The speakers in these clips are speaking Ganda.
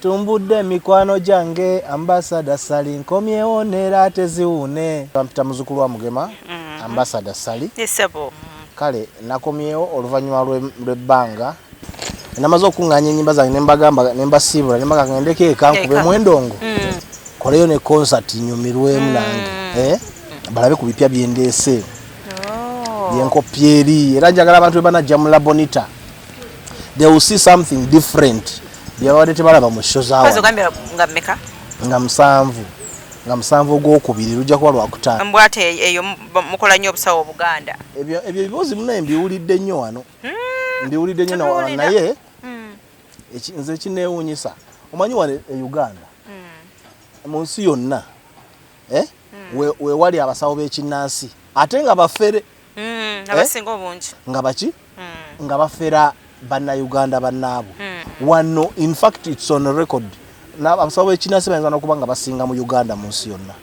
Tumbudde mikwano jange Ambassador Sally nkomyewo nera teziwune bampita muzukulu wa Mugema Ambassador Sally yesebo kale nakomyewo oluvanyuma lw'ebbanga namaze okunganya ennyimba zange nembagamba nembasiibula nembaga ngendeko ekankube mwendongo koleyo ne concert nyumirwemu nange balabe ku bipya byendeese byenkopye eri era njagala abantu banajja mu Labonita they will see something different byabadde tebalaba mu show zaawo kazo gambira ngammeka nga musanvu ogwokubiri lujja kuba lwakutaano mbwate eyo mukola nnyo obusawo Buganda ebyo ebibuuzi munaye mbiwulidde nnyo wano mbiwulidde nnyo naye nze ekineewuunyisa omanyi wano e Uganda mu nsi yonna wewali abasawo b'ekinnansi ate nga bafere abasinga obungi nga baki nga bafera bannayuganda bannaabo wano in fact it's on record abasawo b'ekinnansi bayinza n'okuba nga basinga mu Uganda mu nsi yonna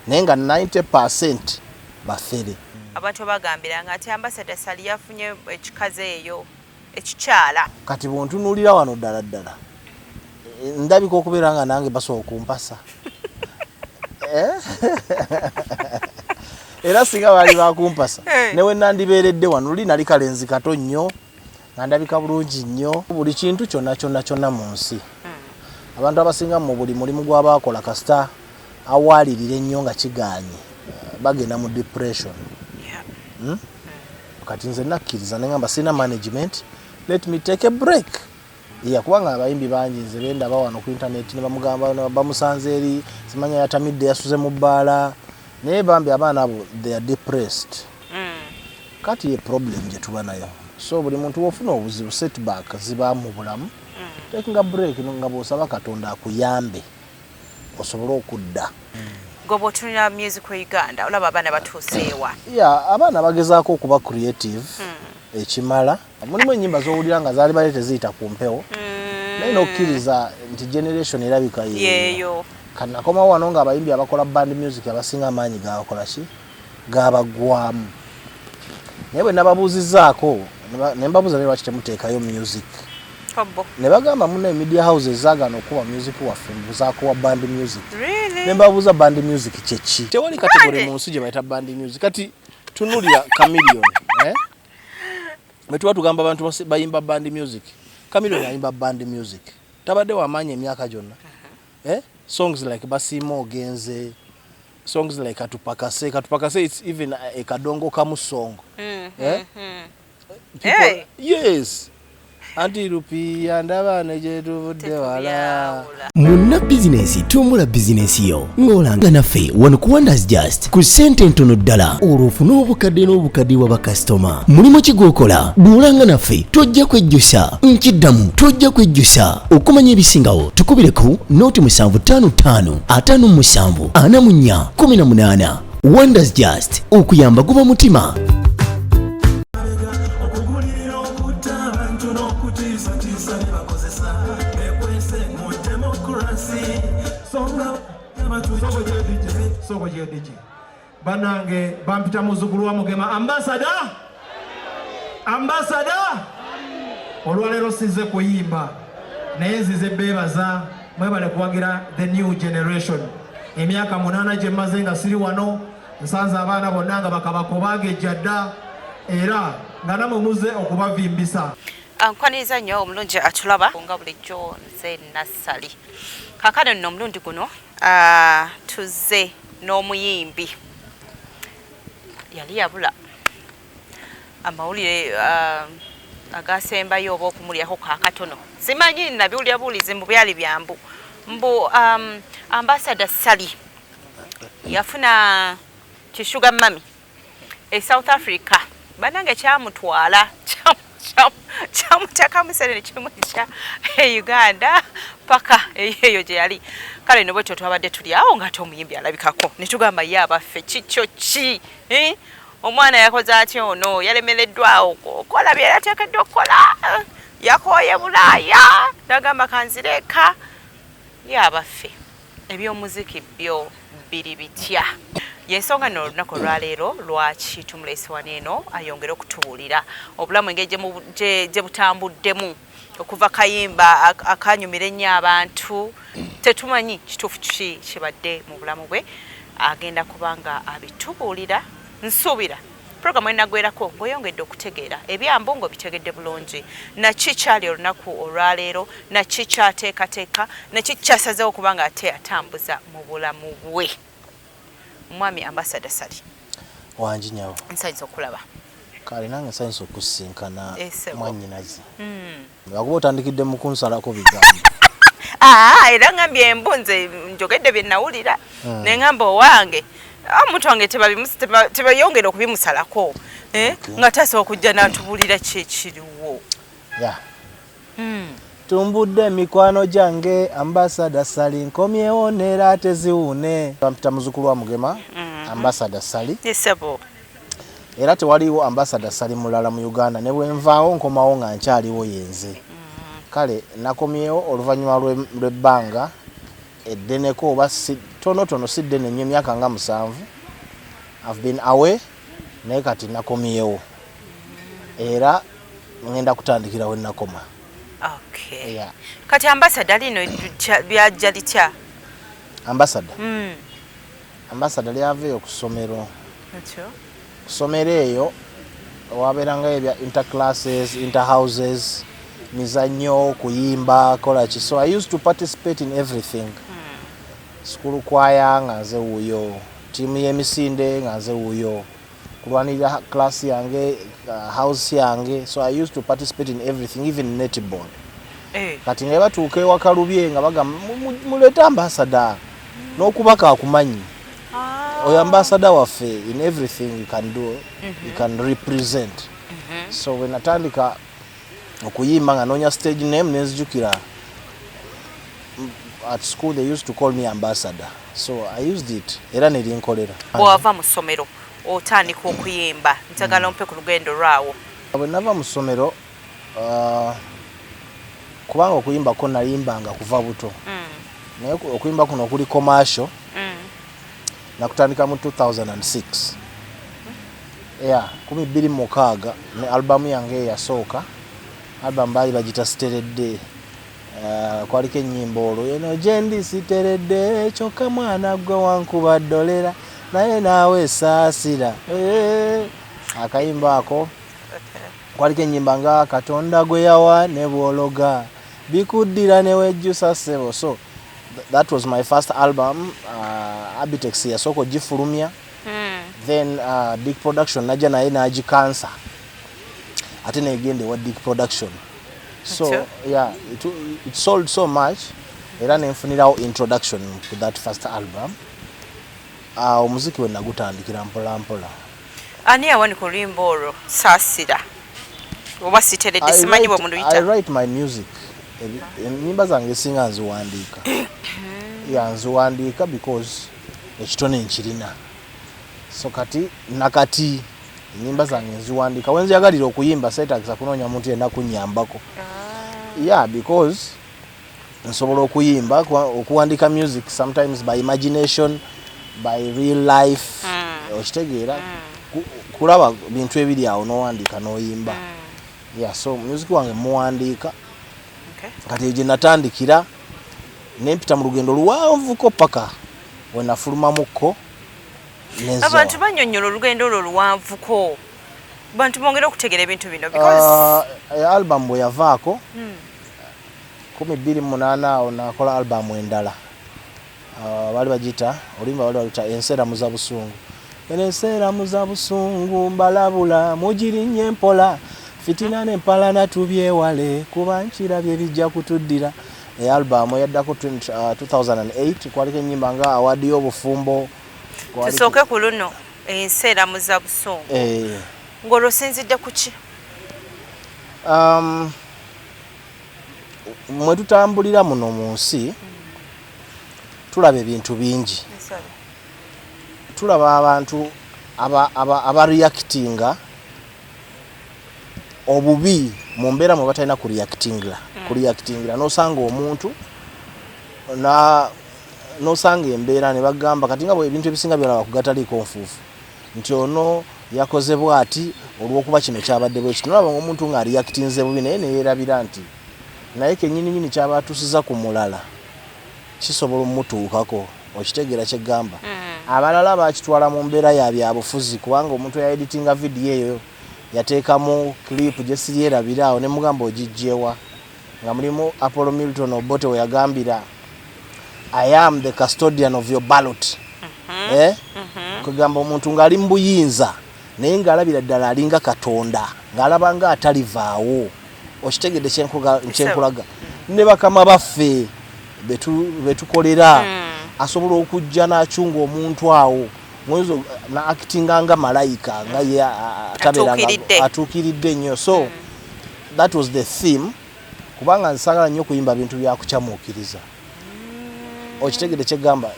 naye nga 90% bafere abantu bagambira nga ati Ambassador Sally yafunye ekikaze eyo ekikyala kati bwontunuulira wano ddala ddala ndabika okubeera nga nange basobola okumpasa era singa baali bakumpasa newe nandibeeredde wano luli nali kalenzi kato nnyo nga ndabika bulungi nnyo buli kintu kyonna mu nsi abantu abasinga mu buli mulimu gw'abaakola kasita awaalirira ennyo nga kigaanye bagenda mu depression kati nze nakkiriza nengamba sina management let me take a break kubanga abayimbi bangi nze bendaba wano ku internet ne bamugamba bamusanze eri simanya yatamidde yasuze mu bbaala naye bambi abaana abo they are depressed kati ye problem gye tuba nayo so buli muntu wofuna obuzibu setback ziba mu bulamu taking a break nga bw'osaba Katonda akuyambe osobole okudda gobo tunira music wa Uganda olaba abaana batuuseewa abaana bagezaako okuba creative ekimala mulimu ennyimba z'owulira nga zaali bale teziyita ku mpewo naye n'okkiriza nti generation erabika yeeyo kati nakomawo wano nga abayimbi abakola band music abasinga amaanyi gabakola ki gabagwamu naye bwe nababuuzizzaako ne mbabuuza naye lwaki temuteekayo music ne bagamba muna media houses zaagana okuba music waffe mbuzaako wa band music ne mbabuuza band music kyeki tewali kategori mu nsi gye bayita band music kati tunulira Chameleone Metuwa tugamba abantu bayimba band music. Chameleone ayimba band music. Tabadde wamaanyi emyaka gyonna. Songs like Basimo Genze, songs like Katupakase, it's even a Kadongo Kamu song. People, yes. Anti rupi andabane jeduvudde wala. Muna business tumula business yo ngolanga naffe wano ku Wonders Just ku sente ntono ddala olufuna obukadde wa bakasitoma mulimu kigokola duulanga naffe tojja kwejjusa nkiddamu tojja kwejjusa okumanya ebisingawo tukubireko noti 755 57 44 18 Wonders Just okuyamba guba mutima. Banange bampita muzukulu wa Mugema Ambassador olwaleero sinze kuyimba naye nzize beebaza mwebale kuwagira the new generation emyaka 8 gye mmaze nga siri wano nsanze abaana bonna nga bakabakobaga ejjadda era nga namwe muze okubavimbisa nkwaniriza nnyo omulungi atulaba nga bulijjo nze Nassali kakano nno omulundi guno tuze n'omuyimbi yali yabula amawulire agasembayo oba okumulyako kakatono simanyi nabiwulira buulizi mbu byali byambu mbu Ambassador Sally yafuna kishuga mami South Africa banange kyamutwala kyamutaka musere nekimu kya Uganda paka eyo gye yali kale no bwetyo twabadde tuli awo nga tomuyimbi alabikako ne tugamba ye abaffe kikyo ki omwana yakoze atya ono yalemereddwawo okola bye yateekeddwa okukola yakooye Bulaaya nagamba kanzireka ye abaffe ebyomuziki byo biri bitya yensonga no lunaku lwaleero lwaki tumuleese wano eno ayongere okutubuulira obulamu engeri gye butambuddemu okuva kayimba akanyumira ennyo abantu tetumanyi kituufu ki kibadde mu bulamu bwe agenda kubanga abitubuulira nsuubira programu enagwerako ng'oyongedde okutegeera ebyambo ng'obitegedde bulungi naki kyali olunaku olwaleero naki kyateekateeka naki kyasazeewo kubanga ate atambuza mu bulamu bwe omwami Ambassador Sally wangi nyawo nsanyusa okulaba kale nange nsanyusa okusinkana mwannyinazi lwakuba otandikidde mu kunsalako bigambo era ngambye embunze njogedde bye nawulira ne ngamba owange omuntu wange tebayongera okubimusalako nga tasobola okujja n'atubuulira kyekiriwo tumbudde mikwano gyange Ambassador Sally nkomyewo neera teziwuune bampita muzukulu wa Mugema Ambassador Sally era tewaliwo Ambassador Sally mulala mu Uganda ne bwe nvaawo nkomawo nga nkyaliwo yenze kale nakomyewo oluvannyuma lw'ebbanga eddeneko oba tonotono si ddene nnyo emyaka nga 7 I've been away naye kati nakomyewo era ngenda kutandikira we nakoma. Okay. Kati Ambassador lino byajja litya? Ambassador? Ambassador lyaveeyo ku ssomero. Ku ssomero eyo wabeeranga ebya interclasses, interhouses, mizannyo, kuyimba, kola ki. So I used to participate in everything. School choir nga nze wuuyo, tiimu y'emisinde nga nze wuuyo, kulwanirira class yange, house yange. So I used to participate in everything, even netball. Kati ne batuuka ewakalubye nga bagamba muleete Ambassador n'okubaka akumanyi. Oyo Ambassador waffe in everything you can do, you can represent. So when natandika okuyimba nga noonya stage name nenzijukira, at school they used to call me Ambassador. So I used it. Era nerinkolera. Bw'ova mu ssomero otandika okuyimba njagala ompe ku lugendo lwawo. Bwe nava mu ssomero kubanga okuyimbako nayimbanga kuva buto. Naye okuyimba kuno okuli commercial. Nakutandika mu 2006. 2006 ne album yange yasooka. Album baali bagita Siteredde. Kwaliko ennyimbo olwo eno gyendi siteredde kyokka mwana gwe wankuba ddolera naye naawe esaasira. Akayimba ako kwaliko ennyimba nga Katonda gwe yawa ne bwologa bikuddira ne wejjusa ssebo. So that was my first album. Abitex yasooka ogifulumya. Then Big Production najja naye n'agikansa ate negende wa Big Production. So yeah, it sold so much. Era nenfunirawo introduction to that first album. Omuziki we nagutandikira mpola mpola. Ani yawanika oluyimba olwo saasira oba siteredde simanyi bwe mundu yita? I write my music. Ennyimba zange singa nziwandiika. Nziwandiika because ekitone nkirina. So kati nakati ennyimba zange nziwandiika. When nziyagalira okuyimba seetagisa kunoonya muntu yenna kunnyambako. Because nsobola okuyimba okuwandiika music sometimes by imagination, by real life. Okitegeera kulaba bintu ebiri awo n'owandiika n'oyimba. So music wange muwandiika. Kati gye natandikira nempita mu lugendo luwanvuko paka we nafulumamukko. Abantu bannyonnyola olugendo olwo luwanvuko. Bantu bongera okutegera ebintu bino because album bwe yavaako 2008 awo nakola album endala. Bali bagita olimba bali bagita Enseera mu Zabusungu. Enseera mu Zabusungu mbalabula mugirinnye mpola fitina n'empalana tubyewale kuba nkirabye bijja kutuddira. Album yaddako 2008 kwaliko ennyimba nga Awadi y'obufumbo. Tusooke ku luno Enseera mu Zabusungu. Ng'olwo osinzidde ku ki? Mwe tutambulira muno mu nsi tulaba ebintu bingi. Tulaba abantu abareactinga obubi mu mbeera mwe batalina kureactingira n'osanga omuntu n'osanga embeera ne bagamba kati nga bwe ebintu ebisinga byalaba kugataliiko nfuufu nti ono yakozebwa ati olw'okuba kino kyabadde bwe kino. Nolaba ng'omuntu nga reactinze bubi naye neyeerabira nti naye kennyini kyabatuusiza ku mulala kisobola omutuukako okitegeera kyegamba. Abalala bakitwala mu mbeera ya byabufuzi kubanga omuntu yaeditinga vidiyo eyo yateekamu clip gye siryerabira awo ne mugamba ogijjeewa nga mulimu Apollo Milton Obote we yagambira I am the custodian of your ballot. Kugamba omuntu ng'ali mu buyinza naye ng'alabira ddala alinga Katonda ng'alaba nga atalivaawo okitegedde kyenkulaga ne bakama baffe betukolera asobola okujja n'acunga omuntu awo mwezo na actinga nga malayika nga ye taberanga atuukiridde nnyo. So that was the theme kubanga nsagala nnyo kuyimba bintu byakucamuukiriza okitegedde kyegamba.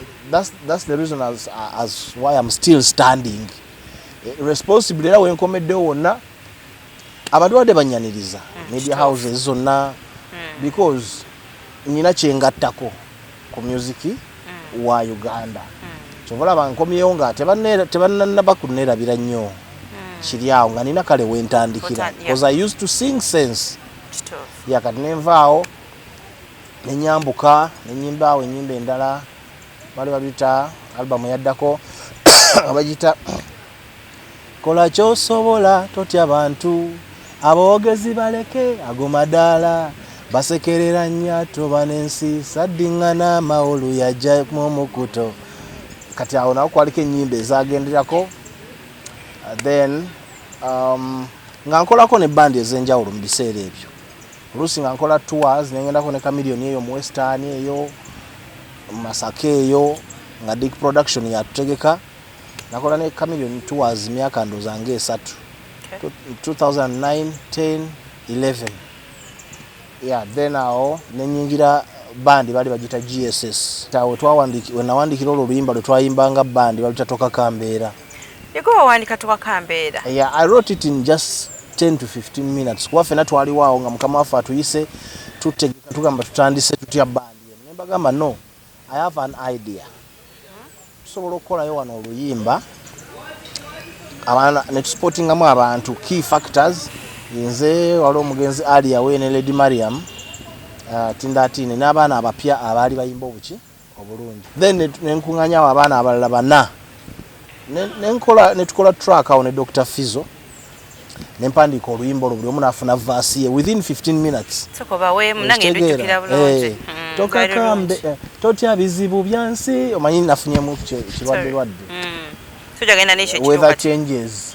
That's the reason as why I'm still standing responsibly era wenkomeddewo wonna abantu badde banyaniriza media houses zonna because nina kyengattako ku music wa Uganda. Kyovala bankomyewo nga tebannaba kunnerabira nnyo kiri awo nga nina kale wentandikira because I used to sing sense yakati nenvaawo nenyambuka nenyimba enyimba endala bali babita album yaddako abagita kola kyosobola totya abantu aboogezi baleke agomadaala basekerera nnyato banensi saddingana mawulu yajja mu mukuto. Kati awo nawo kwaliko ennyimba ezagenderako then nga nkolako ne bandi ez'enjawulo mu biseera ebyo oluusi nga nkola tours nengendako ne Chameleon eyo mu Western eyo Masaka eyo nga Dick Production yatutegeka nakola ne Chameleon tours myaka ndooza ng'esatu 2009 10 11 then awo nenyingira bandi bali bagita GSS tawo nawandikira oluyimba lwe twayimbanga bandi balita Toka Kambeera. Yego wawandika Toka Kambeera? Yeah, I wrote it in just 10 to 15 minutes kuba ffena twaliwaawo nga mukama waffe atuyise tutegeka tugamba tutandise tutya bandi nembagamba no I have an idea tusobola okukolayo wano oluyimba netusportingamu abantu key factors nze waliwo omugenzi Aliawe ne Lady Mariam tindatine n'abaana abapya abaali bayimba obuki obulungi then nenkuŋŋanyawo abaana abalala bana netukola track awo ne Dr. Fizo nempandiika oluyimba olwo buli omu naafuna vaasi ye within 15 minutes. Toka Kambe totya bizibu byansi omanyi nafunyemu kirwadde weather changes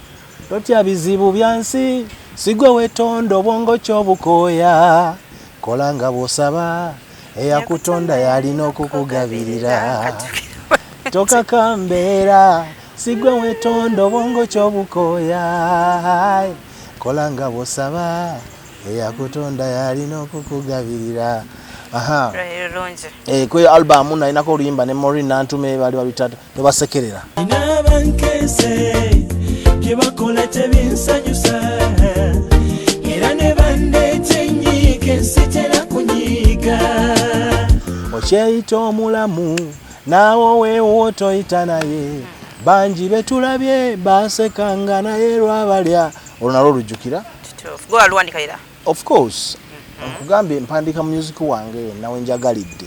totya bizibu byansi sigwe wetonda obwongo ky'obukooya kola nga bw'osaba eyakutonda yalina okukugabirira. Toka Kambeera sigwe wetonda obwongo ky'obukooya kola nga bw'osaba eyakutonda yalina okukugabirira. Kwe album nalinako oluyimba ne Maureen Nantume bali babitatu tebasekerera bakola tebinsanyusa era ne bandeeta enyiike nsitera kunyiiga okyeyita omulamu naawe weewo toyita naye bangi betulabye basekanga naye lwabalya olwo nalwo olujjukira of course nkugambye mpandiika mu music wange nawe njagalidde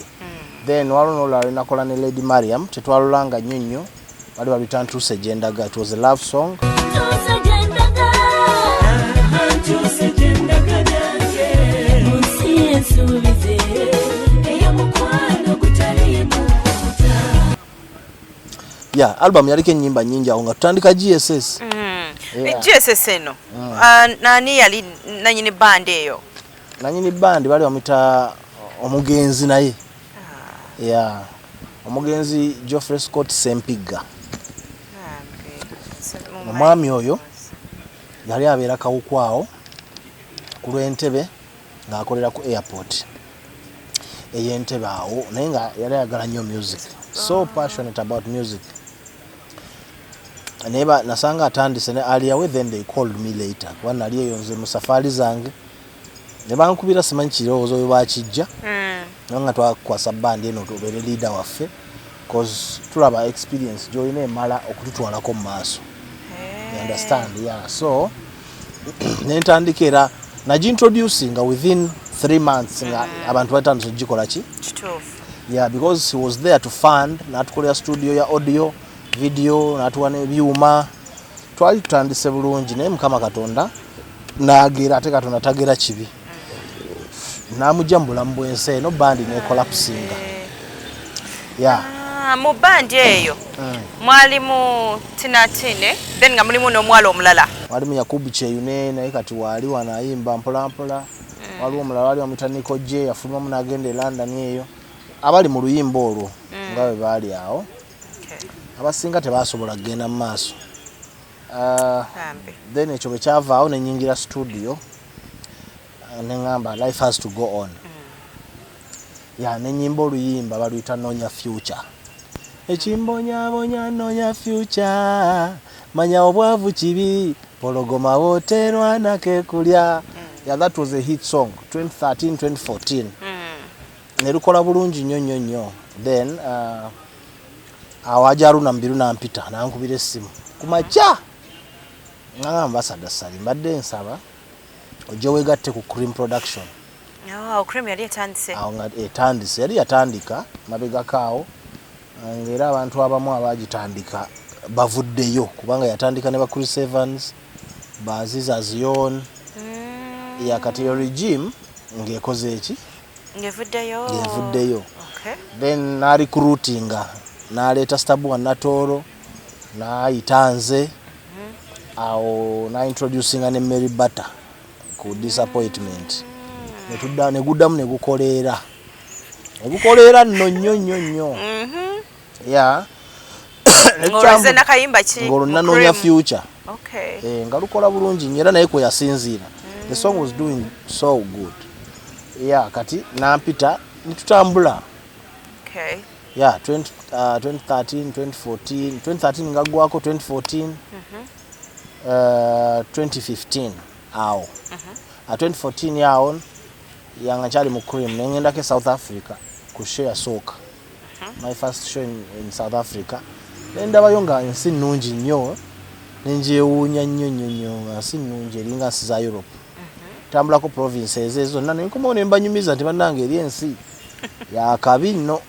then waliwo n'olulala nakola ne Lady Mariam tetwalulanga nnyo nnyo bali babita Ntuuse Gye Ndaga. It was a love song. Yeah, album yaliko ennyimba nnyingi awo nga tutandika GSS. GSS eno nani yali nanyini band eyo? Nanyini band bali bamita omugenzi naye. Yeah. Omugenzi Geoffrey Scott Sempiga. Omwami oyo yali abeera Kawukwawo ku lw'Entebbe ng'akolera ku airport ey'Entebbe awo naye nga yali ayagala nnyo music, so passionate about music. Neba nasanga atandise ne Aliawe, then they called me later kuba nali eyo nze mu safaari zange ne bankubira simanyi kirowoozo bwe bakijja nga twakwasa bandi eno tubeere leader waffe cause tulaba experience gy'olina emala okututwalako mu maaso. You understand? Yeah. So nentandika era nagintroducinga within 3 months nga abantu batandise ogikola ki yeah, because he was there to fund n'atukolera studio ya audio video n'atuwa n'ebyuma twali tutandise bulungi naye Mukama Katonda n'agera ate Katonda tagera kibi n'amujja mu bulamu bw'ensi eno bandi n'ekolapsinga yeah. Mu bandi eyo mwalimu Tinatine then nga mulimu n'omwala omulala walimu Yakubu Kyeyune naye kati wali wanayimba mpolampola waliwo omulala wali wamuyita Nico J yafulumamu n'agenda e London eyo abali mu luyimba olwo nga bwe baali awo abasinga tebasobola kugenda mu maaso then ekyo bwe kyavaawo ne nnyingira studio ne ngamba life has to go on ya ne nnyimba oluyimba baluyita Noonya Future ekimbonyabonya noonya future manya obwavu kibi pologoma woterwa nakekulya yeah, that was a hit song 2013-2014 nerukola bulungi nnyo then awaja Aruna Mbiru nampita nankubira essimu kumacha ngamba Sada Sali mbadde nsaba ojja wegatte ku Cream Production. Cream yali etandise etandise yali yatandika mabega kaawo ngera abantu abamu abagitandika bavuddeyo kubanga yatandika ne ba Chris Evans Baziza Zion ya kati regime ngekoze eki ngevuddeyo then na recruitinga n'aleeta Stabu wa Natoro n'ayitanze awo na introducinga ne Mary Butter ku Disappointment ne guddamu ne gukoleera nnyo yeah. ngoroze nakayimba ki ngoro Noonya Future okay nga lukola bulungi nnyo era naye kwe yasinziira the song was doing so good yeah kati nampita nitutambula okay yeah 2013 2013 ngagwako 2014 2015 awo 2014 yawo yanga chali mu Cream nengendako South Africa ku share soka my first show in South Africa nendabayo nga nsi nnungi nnyo nenjewuunya nnyo nsi nnungi eringa nsi za Europe tambulako provinces ezo nana nkomo ne mbanyumiza nti bannange eri ensi yakabi nno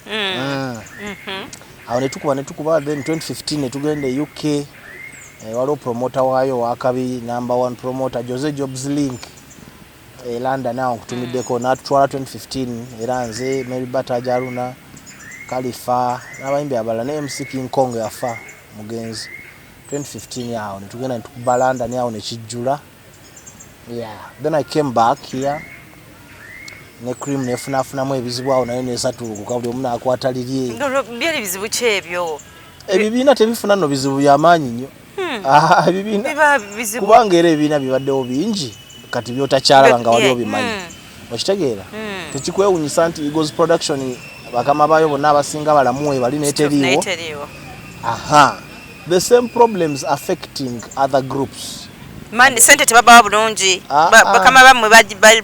awo ne tukuba then 2015 ne tugenda e UK waliwo promoter waayo wakabi number 1 promoter Jose Jobs Link London nawo kutumiddeko natutwala 2015 era nze Mary Butter Jaruna Khalifa n'abayimbi abalala ne MC King Kong yafa mugenzi 2015 yawo ne tugenda tukuba London yawo ne kijjula yeah then I came back here ne Cream nefunafunamu ebizibu awo nayo nesatulukuka buli omu n'akwatalirye byali bizibu ki ebyo ebibiina tebifuna nno bizibu byamaanyi nnyo ebibiina kubanga era ebibiina bibaddewo bingi kati byotakyalaba nga wali obimanyi okitegeera tekikwewunyisa nti Eagles Production bakama bayo bonna abasinga balamuwe bali neteriiwo the same problems affecting other groups mani sente tebaba bulungi bakama bamwe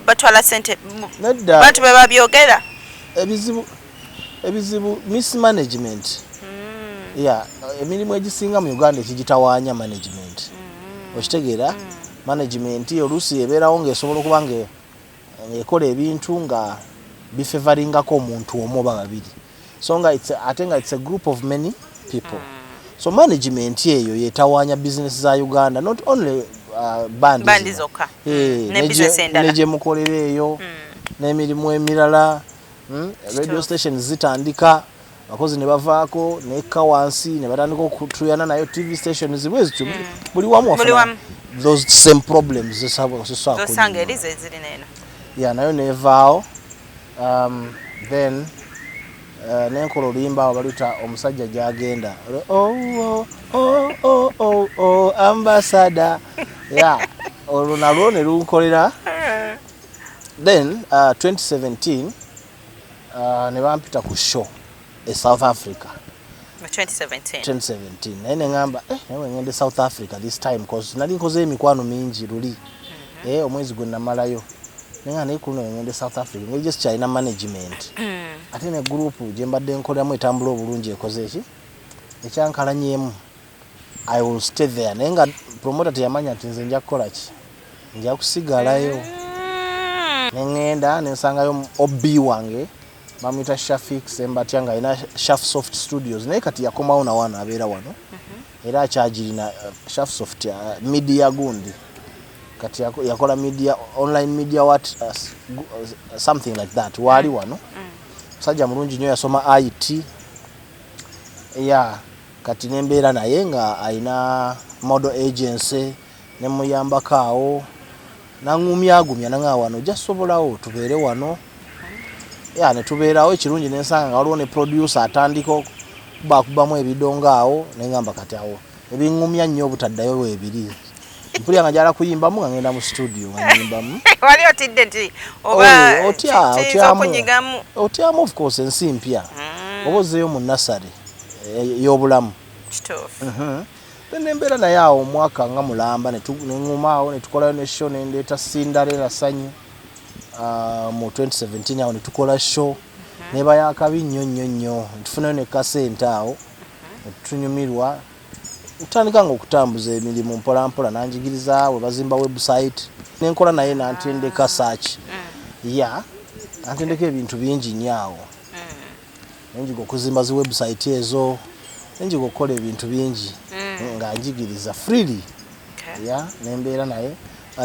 batwala sente bantu bebabyogera ebizibu mismanagement yeah emirimu egisinga mu Uganda ekigitawaanya management okitegeera management olusi ebeerawo ng'esobola okuba ng'ekola ebintu nga bifavoringako omuntu omu oba babiri so nga ate nga it's a group of many people so management eyo yetawaanya business za Uganda not only bandi zokka neje mukolera eyo n'emirimu emirala radio stations zitandika bakozi ne bavaako ne kawansi ne batandika okutuyana nayo TV stations bwezityo buli wamu those same problems zosangerize ziri neno yeah nayo nevaawo then nenkola oluyimba awo baluta omusajja gyagenda ambassador yeah olwo nalwo ne lunkolera then 2017 ne bampita ku show e South Africa 2017 naye nengamba nawe ngende South Africa this time cause nali nkoze emikwano mingi luli omwezi gwe namalayo nenga naye kuno ngende South Africa nge just China management ate ne group gye mbadde nkoleramu etambula obulungi ekoze eki ekyankalanyemu I will stay there nenga promoter teyamanya nti nze nja kukola ki nja kusigalayo nengenda nensangayo obi wange bamwita Shafik Sembatya nga ina Shaf Soft Studios naye kati yakomawo na wana abeera wano era akyagirina Shaf Soft media gundi kati yakola media online media something like that wali wano musajja mulungi nnyo yasoma IT kati nembeera naye nga aina model agency nemuyambako awo nangumyagumya nanga wano jasobolawo tubeere wano netubeerawo ekirungi nensanga nga waliwo ne producer atandika bakubamu ebidongo awo nengamba kati awo ebingumya nnyo obutaddayo webiri mpulira nga jala kuyimbamu nga ngenda mu studio nga nyimbamu wali otidde nti otyamu of course ensi mpya oba ozeeyo mu nasale y'obulamu nembeera naye awo omwaka nga mulamba nenguma awo netukolayo ne show nendeeta Cinderella Sanyu mu 2017 awo netukola show neba yakabi nnyo tufunayo ne kasente awo tunyumirwa ntandika nga okutambuza emirimu mpolampola nanjigiriza we bazimba website nenkola naye nantendeka search nantendeka ebintu bingi nnyo awo nenjiga okuzimba zi website ezo nenjiga okukola ebintu bingi nga njigiriza freely nembeera naye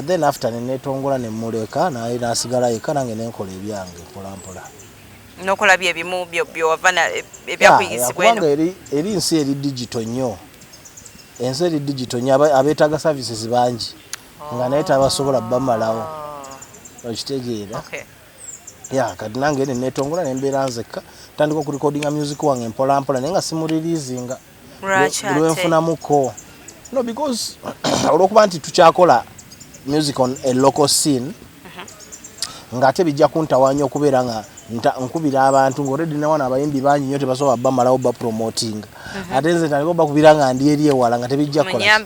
then after nenetongola nemuleka naye nasigala yeka nange nenkola ebyange mpolampola nokola byebimu byowavana ebyakuyigizibwa eno eri nsi eri digital nnyo ensi eri digital nnyo abeetaaga services bangi nga naye tabasobola bamalawo okitegeera kati nange nenetongola nembeera nzekka tandika okurecordinga music wange mpolampola naye nga simulirizinga lwenfunamuko because olwokuba nti tukyakola music on a local scene nga ate bijja kuntawanya okubeera nga nkubira abantu ng'already nawana abayimbi bangi nnyo tebasobola bamalawo bapromoting ate nze ntandika bakubira nga ndi eri ewala nga tebijja kukola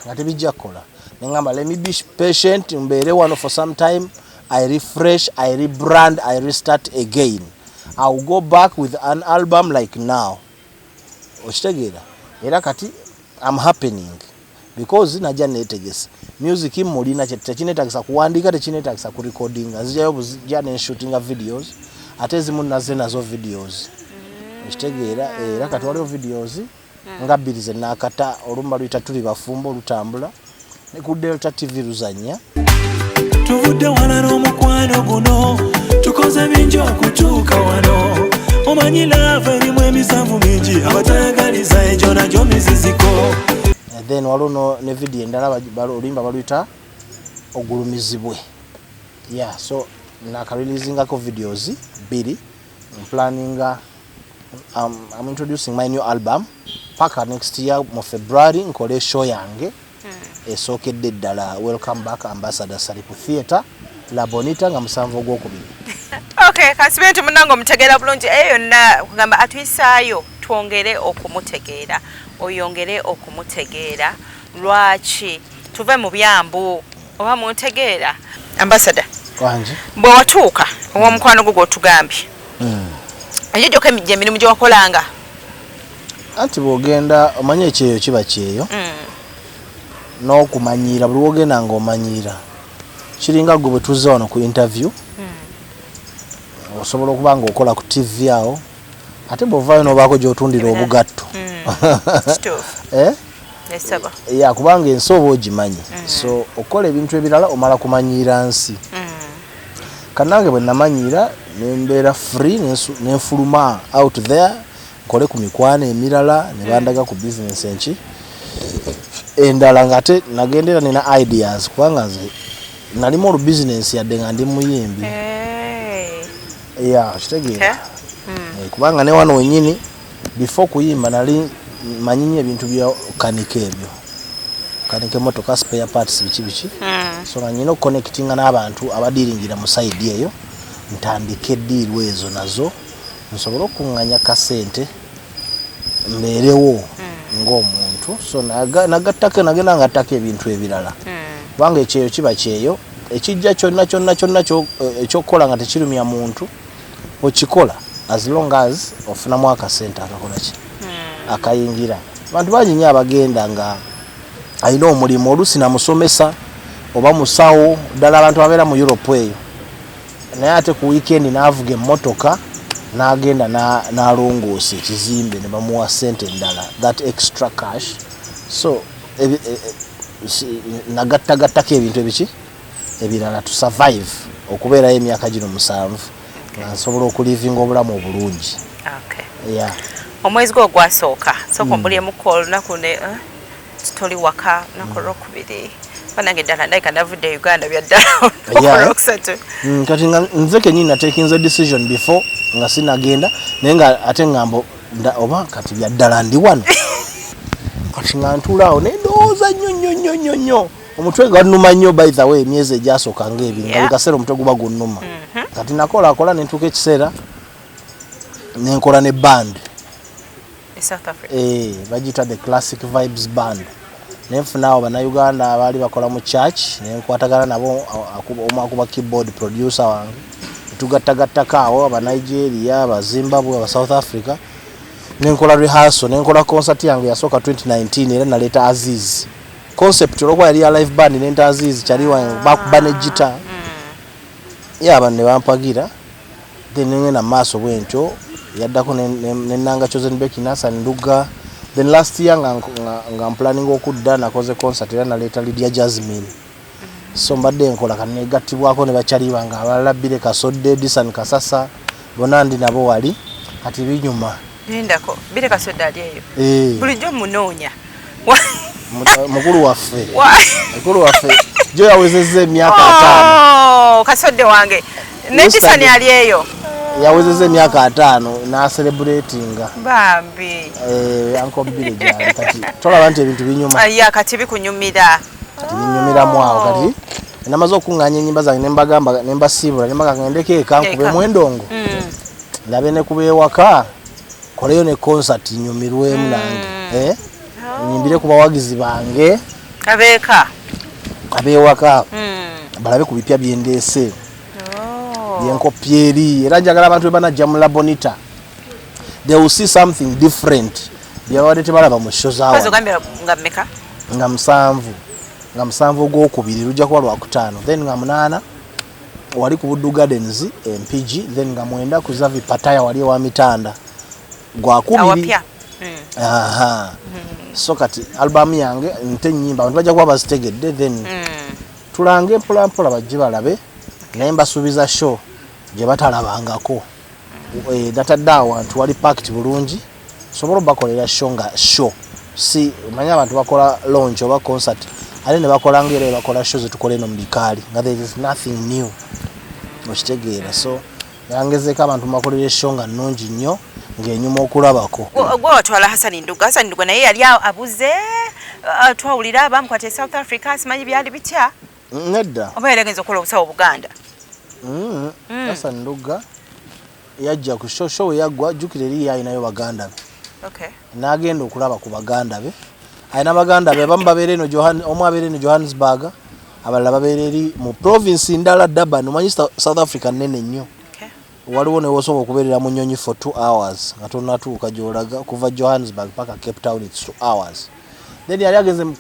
nga tebijja kukola nengamba let me be patient mbeere wano for some time I refresh, I rebrand, I restart again. I will go back with an album like now. Oshtegera. Era kati I'm happening because najja netegese. Music imulina tekinetagisa kuwandika tekinetagisa ku recording. Nzijayo buzija ne shooting videos. Ate zimu naze nazo videos. Oshtegera era kati waliwo videos ngabirize nakata olumba luyita tuli bafumbo lutambula ne ku Delta TV luzanya. Tuvudde wala n'omukwano guno tukoze bingi okutuuka wano omanyi lava erimu emisanvu mingi abatayagaliza egyo nagyo miziziko then waliwo ne video endala oluyimba baluyita ogulumizibwe so nakareleasingako videos 2 planninga I'm introducing my new album paka next year mu February nkole show yange esookedde ddala welcome back Ambassador Salipu Theatre La Bonita nga musanvu ogwokubiri. Okay, kasibentu munango mutegeera bulungi yonna kugamba atuyisaayo twongere okumutegeera oyongere okumutegeera lwaki tuve mu byambu oba mutegeera Ambassador wanje bwe watuuka omukwano gwo tugambye ejojoka emirimu gye wakolanga anti bwogenda omanye ekyeyo kiba kyeyo n'okumanyira buli wogenda ng'omanyira kiringa gwe bwe tuzze wano ku interview osobola okuba ng'okola ku TV awo ate bw'ovaayo n'obaako gy'otundira obugatto kubanga ensi oba ogimanyi so okola ebintu ebirala omala kumanyiira nsi kannange bwe namanyiira nembeera free nenfuluma out there nkole ku mikwano emirala ne bandaga ku business enki endala nga ate nagendera nina ideas kubanga nze nalimu olu business yadde nga ndi muyimbi kitegeera kubanga ne wano wenyini before kuyimba nali manyinyi ebintu bya kanika ebyo kanika motoka spare parts biki so nga nyina okuconnectinga n'abantu abadiringira mu side eyo ntandike deal ezo nazo nsobola okunganya kasente mbeerewo ng'omuntu so nagattako nagenda ngattako ebintu ebirala kubanga ekyeyo kiba kyeyo ekijja kyonna ekyokukola nga tekirumya muntu okikola as long as ofunamu akasente akakola ki akayingira abantu bangi nnyo abagenda nga alina omulimu oluusi namusomesa oba musawo ddala abantu abeera mu Europe eyo naye ate ku weekend n'avuga emmotoka n'agenda n'alongoosa ekizimbe ne bamuwa ssente endala, that extra cash. So nagattagattako ebintu ebiki ebirala to survive okubeerayo emyaka gino 7 nga nsobola okulivinga obulamu obulungi. Yeah. Omwezi gwo gwasooka sooka mbulyemukko olunaku ne tuli waka lunaku olwokubiri banange ddala ndayika navudde Uganda byaddala olwokusatu. Kati nze kenyini natekinze decision before nga sinagenda naye nga ate ngambo oba kati byaddala ndi wano kati nga ntuulaawo nendowooza nnyo omutwe gannuma nnyo by the way emyezi egyasooka ng'ebiri nga buli kaseera omutwe guba gunnuma. Kati nakolakola ne ntuuka ekiseera nenkola ne band bagiyita the classic vibes band nenfunaawo bannayuganda abaali bakola mu church nenkwatagana nabo omu akuba keyboard producer wange tugattagattako awo abanigeria abazimbabwe aba south africa nenkola rehearsal nenkola concert yange yasooka 2019 era naleeta Aziz concept olwokuba yali ya live band nenta Aziz kyali wange bakuba ne guitar yaba ne bampagira then nengenda maaso bwentyo yaddako nenanga Chosen Becky Nassan Nduga. Then last year nga planning okudda nakoze concert era naleeta Lydia Jasmine. So mbadde nkola kanegattibwako ne bakyali bange abalala Bire Kasodde, Edison Kasasa bonandi nabo wali kati binyuma. Nendako Bire Kasodde ali eyo. Bulijjo munoonya. Mukulu waffe. Mukulu waffe. Jo yawezezza emyaka 5. Kasodde wange. Edison ali eyo. Yawezezza emyaka 5 na celebratinga bambi Uncle Bire jali kati tolaba nti ebintu binyuma kati bikunyumira kati binyumira mwawo kati namaze okunganya ennyimba zange nembagamba nembasiibula nembaga ngendeko eka nkube mwendongo ndabe ne kubeewaka koleyo ne concert nyumirwemu nange nyimbire ku bawagizi bange abeewaka balabe ku bipya byendeese yenkopyeri era njagala abantu banajja mu Labonita they will see something different byawade tebalaba mu show zaawo nga 7 gwokubiri lujja kuba lwakutaano then nga 8 wali ku Buddu Gardens MPG then nga 9 ku Zavi Pataya wali wa Mitanda gwakubiri so kati album yange nte nyimba abantu bajja kuba bazitegedde then tulange mpolampola bajje balabe naye mbasuubiza show gye batalabangako datadde awantu wali packed bulungi sobola bakolera show nga show si manya abantu bakola launch oba concert ate ne bakola ngere bakola show zetukola eno mu bikaali nga there is nothing new okitegeera so yangezeeko abantu bakolera show nga nnungi nnyo ng'enyuma okulabako gwe watwala Hassan Nduga naye yali abuze twawulira bamukwata South Africa simanyi byali bitya nedda oba yalegenza okukola obusawo Buganda. Hassan Nduga yajja ku show yaggwa jjukira eri yalinayo baganda be n'agenda okulaba ku baganda be alina baganda be abamu babeera eno omu abeera eno Johannesburg abalala babeera eri mu province ndala Durban. Omanyi South Africa nnene nnyo waliwo ne wosobola okubeerera mu nnyonyi for 2 hours nga tonnatuuka gy'olaga kuva Johannesburg paka Cape Town it's 2 hours. Then yali agenze mu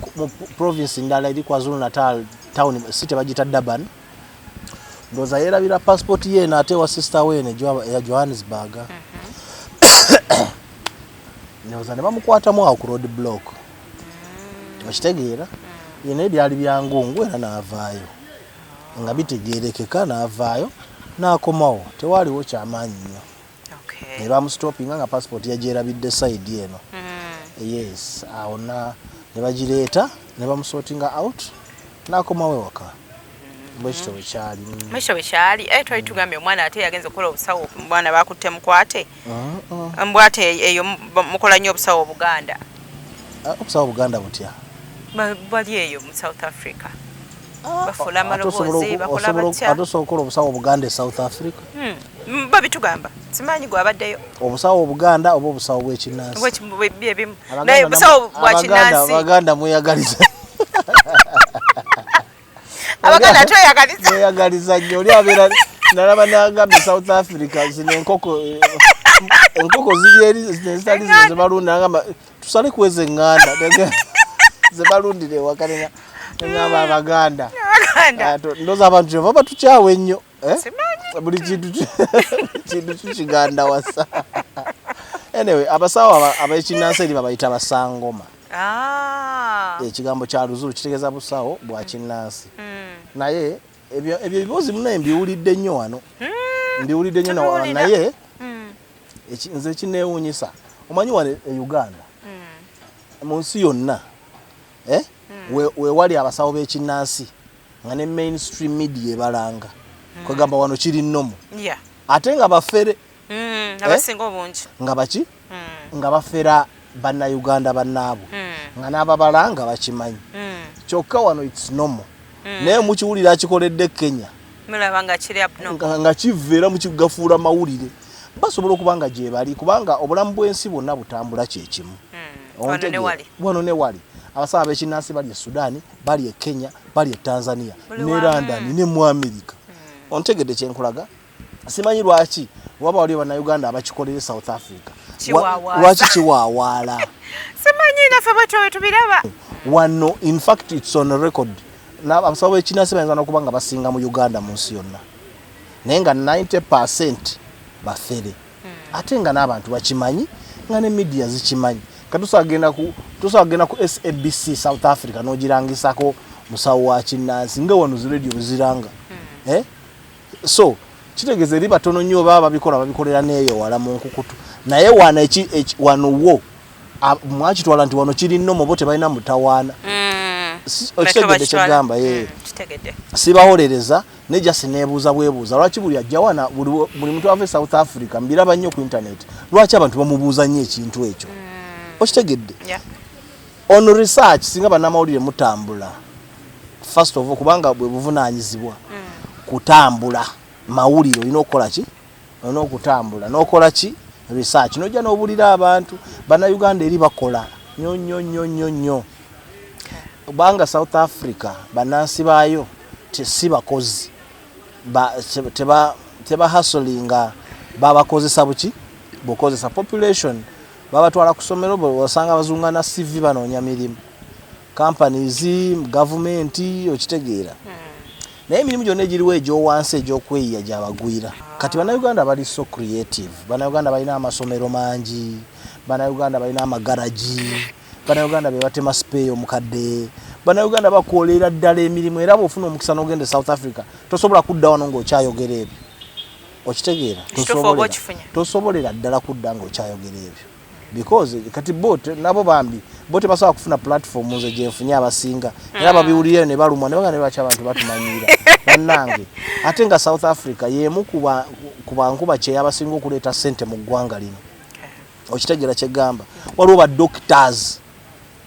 province ndala eri KwaZulu Natal town city bagita Durban ndoza yerabira passport ye na ate wa sister we ya Johannesburg ndoza ne bamukwata mu ku road block okitegeera yene byali byangungu era naavaayo nga bitegeerekeka naavaayo n'akomawo tewaliwo kyamaanyi nnyo ne bamustoppinga nga passport yagyerabidde side eno yes awo ne bagireeta ne bamusortinga out n'akomawo ewaka mbwekito bwekyali twali tugambye omwana ate yagenza okukola obusawo omwana bakutte mukwate mbwate eyo mukola nnyo obusawo Buganda obusawo Buganda butya bali eyo mu South Africa bafula amaloboozi bakola batya ate osobola okukola obusawo Buganda e South Africa babitugamba simanyi gwe abaddeyo obusawo Buganda oba obusawo bw'ekinnansi ebimu naye obusawo bwa kinnansi Abaganda mweyagaliza Abaganda tweyagaliza mweyagaliza nnyo oli abeera nalaba nagambye South Africa zino enkoko ziri eri nezitali zino zebalunda nagamba tusale kweza eŋŋanda zebalundira ewaka neŋŋamba Abaganda ndooza abantu tebaba batukyawe ennyo simanyi buli kintu kiganda wasa. Anyway, abasawo abekinnansi eri babayita basangoma. Ekigambo kya Luzulu kitegeeza busawo bwa kinnansi. Naye ebyo ebibuuzi munaye mbiwulidde nnyo wano. Mbiwulidde nnyo wano naye nze kineewuunyisa. Omanyi wano e Uganda mu nsi yonna wewali abasawo b'ekinnansi nga ne mainstream media ebalanga. Kwegamba wano kiri nnomo. Ate nga bafere abasinga obungi nga baki nga bafera bannayuganda bannaabo nga n'ababalanga bakimanyi kyokka wano it's normal naye mukiwulira akikoledde Kenya mulaba nga kiri abnormal nga kiveera mukigafuula mawulire basobola okuba nga gye bali kubanga obulamu bw'ensi bwonna butambula kyekimu wano ne wali abasawo b'ekinnansi bali e Sudan bali e Kenya bali e Tanzania ne London ne mu America ontegedde kyenkulaga simanyi lwaki waba wali bannayuganda abakikolera South Africa lwaki kiwaawaala simanyi naffe bwe tubiraba wano in fact it's on record abasawo b'ekinnansi bayinza n'okuba nga basinga mu Uganda mu nsi yonna naye nga 90% bafere ate nga n'abantu bakimanyi nga ne media zikimanyi katusagenda ku SABC South Africa n'ogirangisako musawo wa kinnansi nga wano zi radio biziranga so kitegeeza eri batono nnyo baba babikolera neeyo wala mu nkukutu naye wano wo mwakitwala nti wano kiri nnomo bo tebalina mutawaana okitegedde kyegamba sibawolereza nejja sineebuuza bwebuuza lwaki buli ajja wana buli muntu ava e South Africa mbiraba nnyo ku internet lwaki abantu bamubuuza nnyo ekintu ekyo okitegedde on research singa bannamawulire mutambula first of all kubanga bwe buvunaanyizibwa kutambula mawulire olina okukola ki olina okutambula n'okola ki research nojja n'obulira abantu bannayuganda eri bakola nnyo kubanga South Africa bannansi baayo si bakozi teba hustlinga babakozesa buki bukozesa population babatwala ku ssomero basanga bazungana CV banoonya mirimu companies government okitegeera naye emirimu gyonna egiriwo egyowansi egy'okweyiya gyabagwira kati bannayuganda bali so creative bannayuganda balina amasomero mangi bannayuganda balina amagaraji bannayuganda be batema sipeeyo omukadde bannayuganda bakoolera ddala emirimu era bw'ofuna omukisa n'ogenda e South Africa tosobola kudda wano ng'okyayogera ebyo okitegeera tosobolera ddala kudda ng'okyayogera ebyo because kati nabo bambi tebasobola kufuna platform nze gyenfunye abasinga era babiwulire ne balumwa ne bagamba lwaki abantu batumanyira bannange ate nga South Africa y'emu ku bankuba kyeyabasinga okuleeta ssente mu ggwanga lino okitegeera kyegamba waliwo ba doctors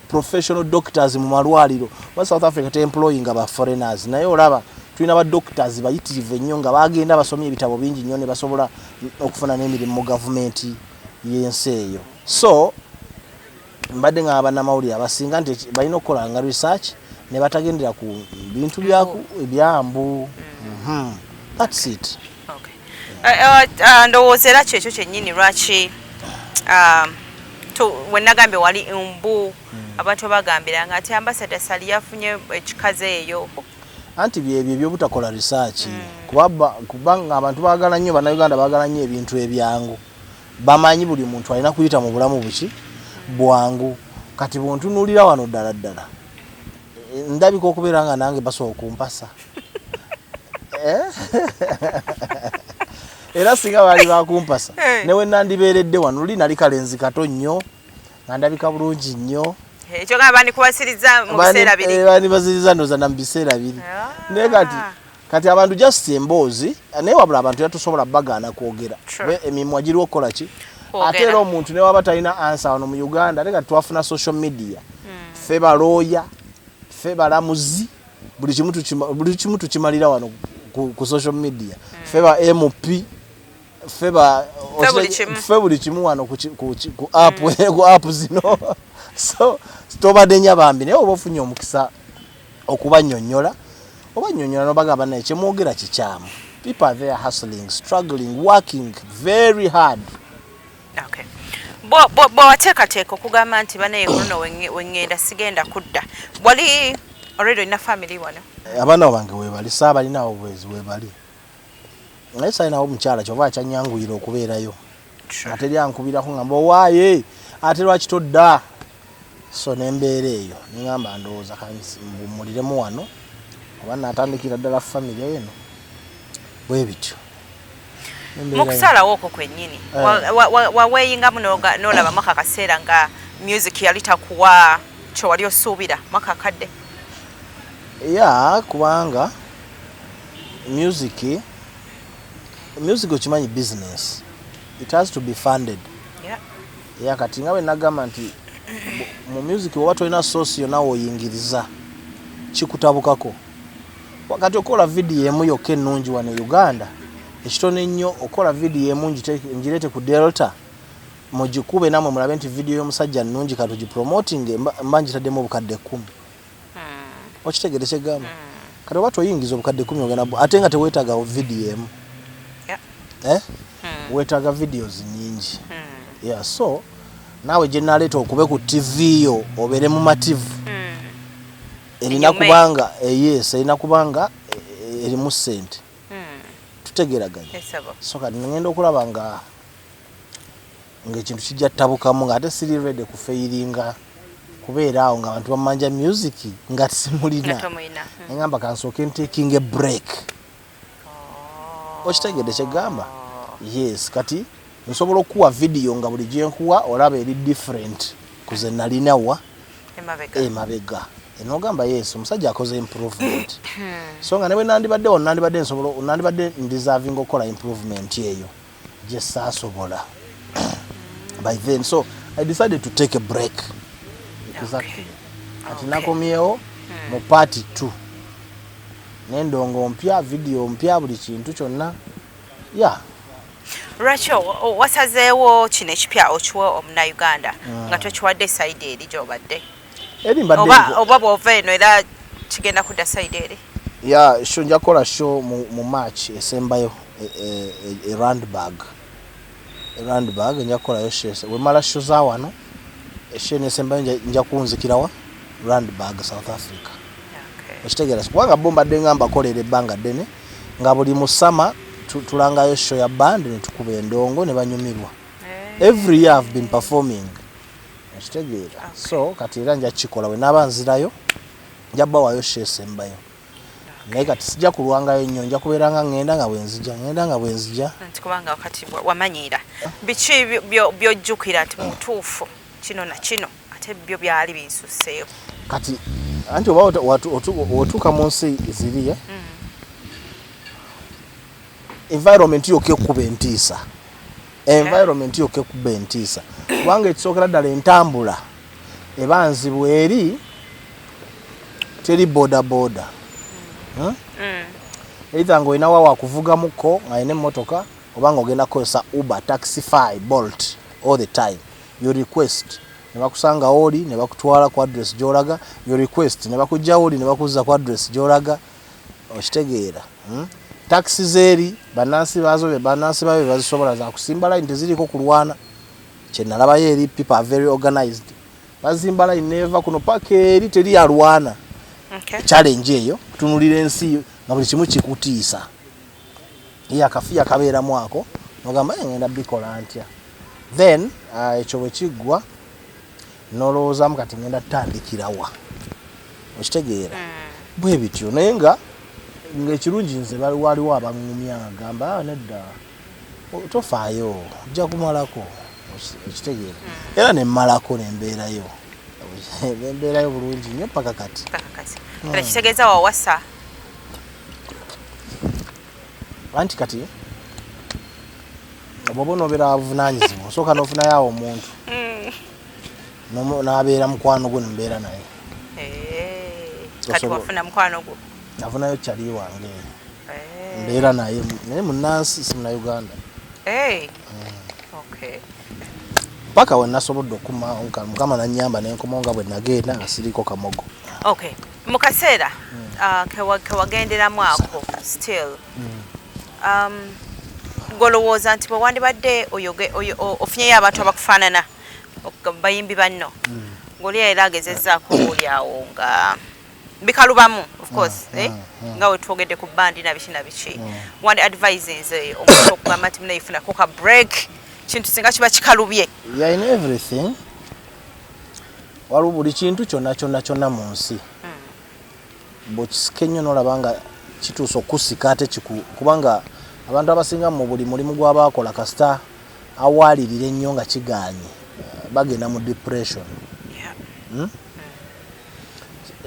professional doctors mu malwaliro wa South Africa te employing ba foreigners naye olaba tulina ba doctors bayitirive nnyo nga bagenda basomye ebitabo bingi nnyo ne basobola okufuna n'emirimu mu government y'ensi eyo so mbadde nga bannamawulire abasinga nti balina okukola nga research ne batagendera ku bintu ebyambu that's it ndowooza era kyekyo kyennyini lwaki wenagambye wali mbu abantu bagambiranga ati ambassador Sali yafunye ekikaze eyo anti byebyo ebyobutakola research kubanga abantu baagala nnyo bannayuganda baagala nnyo ebintu ebyangu bamanyi buli muntu alina kuyita mu bulamu buki bwangu kati bwontunuulira wano ddala ndabika okubeera nga nange basobola okumpasa era singa baali bakumpasa newe nandibeeredde wano luli nali kalenzi kato nnyo nga ndabika bulungi nnyo ekyo nga bandikubasiriza mu biseera biri bandibasiriza ndoza na mu biseera biri naye kati abantu just emboozi naye wabula abantu yatusobola bagaana kwogera emimwa giri okukola ki ate era omuntu ne waba talina ansa wano mu Uganda ate kati twafuna social media ffe balooya ffe balamuzi buli kimu tukimalira wano ku social media ffe ba MP ffe buli kimu wano ku app zino so tobadde nya bambi naye oba ofunye omukisa okubannyonnyola obanyonnyola nobagamba naye kyemwogera kikyamu people are there hustling struggling working very hard bwawateekateeka okugamba nti banaye kuno wengenda sigenda kudda wali already olina family wano abaana bange webali saabalinawo bwezi webali naye sayina omukyala kyova akyanyanguyira okubeerayo ate lyankubirako ngamba owaaye ate lwaki todda so nembeera eyo ningamba ndowooza mbumuliremu wano oba natandikira ddala family eno bwe bityo mukusalawo okwo kwennyini waweeyingamu n'olabamu akaseera nga music yali takuwa kyewali osuubira makakadde ya kubanga music okimanyi business it has to be funded ya kati nga bwe nagamba nti mu music woba tolina source yonna woyingiriza kikutabukako wakati okola video emu yokka ennungi wano e Uganda ekitono ennyo okola video emu ngireete ku Delta mugikube namwe mulabe nti video y'omusajja nnungi kati ogipromoting mba ngitaddemu obukadde 10 okitegere kyegamba kati oba toyingiza obukadde 10 ogenda ate nga teweetaaga video emu weetaaga videos nyingi so naawe gye naleeta okube ku TV yo obeere mu mativu erina kubanga erina kubanga erimu ssente tutegeraganya so kati ngenda okulaba nga ekintu kijja tabukamu nga ate siri ready kufeiringa kubeera awo nga abantu bamanja music nga simulina ngamba kansooke ntaking a break okitegedde kyegamba yes kati nsobola okuwa video nga buli gyenkuwa olaba eri different kuze nalinawa emabega enogamba yes omusajja akoze improvement so nga newe nandibadde ndeserving okukola improvement eyo gye saasobola by then so I decided to take a break exactly ati nakomyewo mu part 2 n'endongo mpya video mpya buli kintu kyonna Rachel wasazeewo kino ekipya okiwa omunauganda nga tokiwadde side eri gy'obadde oba bw'ova eno era kigenda kudda side eri sho nja kukola show mu March esembayo Randburg nja kukolayo show wemala show za wano show nesembayo nja kunzikirawa Randburg South Africa ekitegeera kubanga bombadde ngamba kolera ebbanga ddene nga buli musama tulangayo show ya band ne tukuba endongo ne banyumirwa every year I've been performing ekitegeera so kati era nja kikola we nabanzirayo nja bawayo show esembayo naye kati sijja kulwangayo nnyo nja kubeera nga ngenda nga bwenzija nti kubanga wakati wamanyira biki byojjukira nti mutuufu kino na kino ate byo byali binsuseeyo kati anti oba otuuka mu nsi ziriye environment yoke kuba entiisa kubanga ekisookera ddala entambula ebanzibwa eri teri boda either nga olina wa wakuvugamuko nga alina emmotoka oba nga ogenda kukozesa Uber, Taxify, Bolt all the time your request ne bakusanga oli ne bakutwala ku address gy'olaga your request ne bakujja oli ne bakuzza ku address gy'olaga okitegeera taxi zeri banansi babe bazisobola za kusimba line teziriko kulwana kye nalabayo eri people are very organized bazimba line neva kuno paka eri teri yalwana challenge eyo tunulira ensi nga buli kimu kikutiisa akafiya kabeera mwako nogamba ngenda bikola ntya then ekyo bwe kiggwa nolowoozamu kati ngenda tutandikirawa okitegeera bwe bityo naye nga ekirungi nze waliwo abaŋŋumya agamba nedda tofaayo ojja kumalako okitegeera era nemmalako nembeerayo bulungi nnyo paka kati kitegeeza wawasa anti kati bwoba onobeera avunaanyizibwa osooka n'ofunayo awo omuntu n'abeera mukwano gwo nembeera naye kati wafuna mukwano gwo nafunayo kyali wange mbeera naye munnansi si munnauganda paka we nasobodde okuma mukama nanyamba nenkomawo nga bwe nagenda nga siriko kamogo mu kaseera kewagenderamu ako still golowooza nti bwe wandibadde ofunyeyo abantu abakufaanana bayimbi banno ng'oli era agezezzaako oli awo nga bikalubamu of course nga wetwogedde ku bandi na biki one advises omuntu okugamba nti munayifuna koka break kintu singa kiba kikalubye in everything waliwo buli kintu kyonna mu nsi bwekisika ennyo n'olaba nga kituusa okusika ate kubanga abantu abasinga mu buli mulimu gw'abaakola kasita awaalirira ennyo nga kigaanye bagenda mu depression.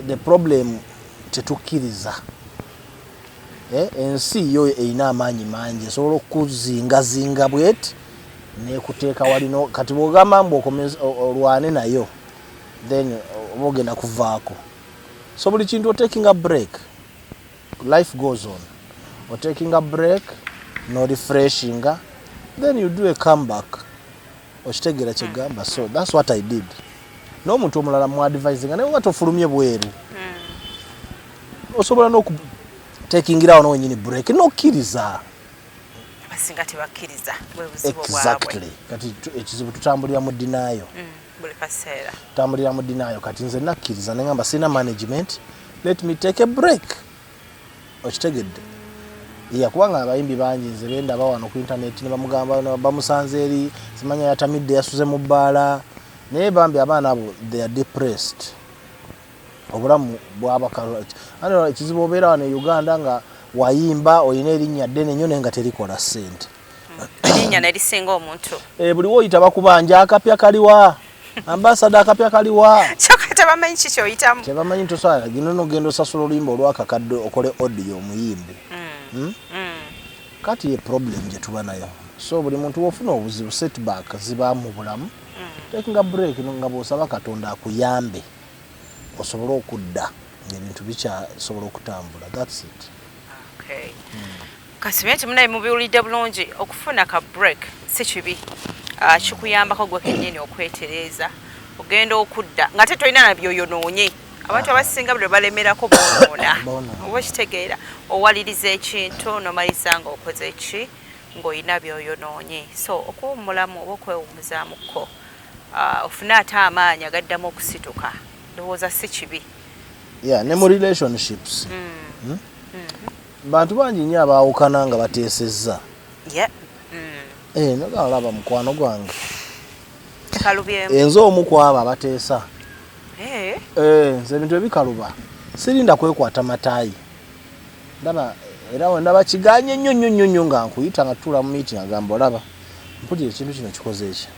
The problem tetukkiriza ensi yo eyina amaanyi mangi esobola okuzingazinga bweti nekuteeka walino kati bwogamba mbu olwane nayo then oba ogenda kuvaako so buli kintu taking a break life goes on taking a break no refreshing then you do a comeback okitegeera kyegamba so that's what I did n'omuntu omulala mu advising naye nga tofulumye bweru osobola n'oku taking it out n'wenyini break n'okkiriza abasinga tebakkiriza bwe buzibu bwabwe exactly kati ekizibu tutambulira mu dinayo buli kaseera tambulira mu dinayo kati nze nakkiriza ne ngamba sina management let me take a break okitegedde kubanga abayimbi bangi nze bendaba wano ku internet ne bamugamba bamusanze eri simanya yatamidde yasuze mu bbaala naye bambi abaana abo they are depressed obulamu bwabakala ekizibu obeera wano e Uganda nga wayimba olina erinnya ddene nnyo naye nga terikola ssente erinnya nerisinga omuntu buli woyita bakubanja akapya kaliwa ambasada akapya kaliwa kyokka tebamanyi kiki oyitamu tebamanyi tosobola gino nogenda osasula oluyimba olwakakadde okole audio omuyimbi kati ye problem gye tuba nayo so buli muntu wofuna obuzibu setback ziba mu bulamu taking a break nga bw'osaba Katonda akuyambe osobola okudda ng'ebintu bikyasobola okutambula that's it. Okay. Kasibye nti munaye mubiwulidde bulungi okufuna ka break si kibi kikuyambako gwe kennyini okwetereeza ogenda okudda nga tetolina na byoyonoonye abantu abasinga bwe balemerako boonoona oba kitegeera owaliriza ekintu nomaliza nga okoze ki ng'olina byoyonoonye so okuwummulamu oba okwewummuzaamuko ofune ate amaanyi agaddamu okusituka ndowooza si kibi ne mu relationships bantu bangi nnyo abaawukana nga bateesezza nogalaba mukwano gwange enze omu ku abo abateesa nze ebintu ebikaluba sirinda kwekwata mataayi ndaba era wendaba kiganye nnyo nga nkuyita nga tutuula mu meeting agamba olaba mpulira ekintu kino kikoze eki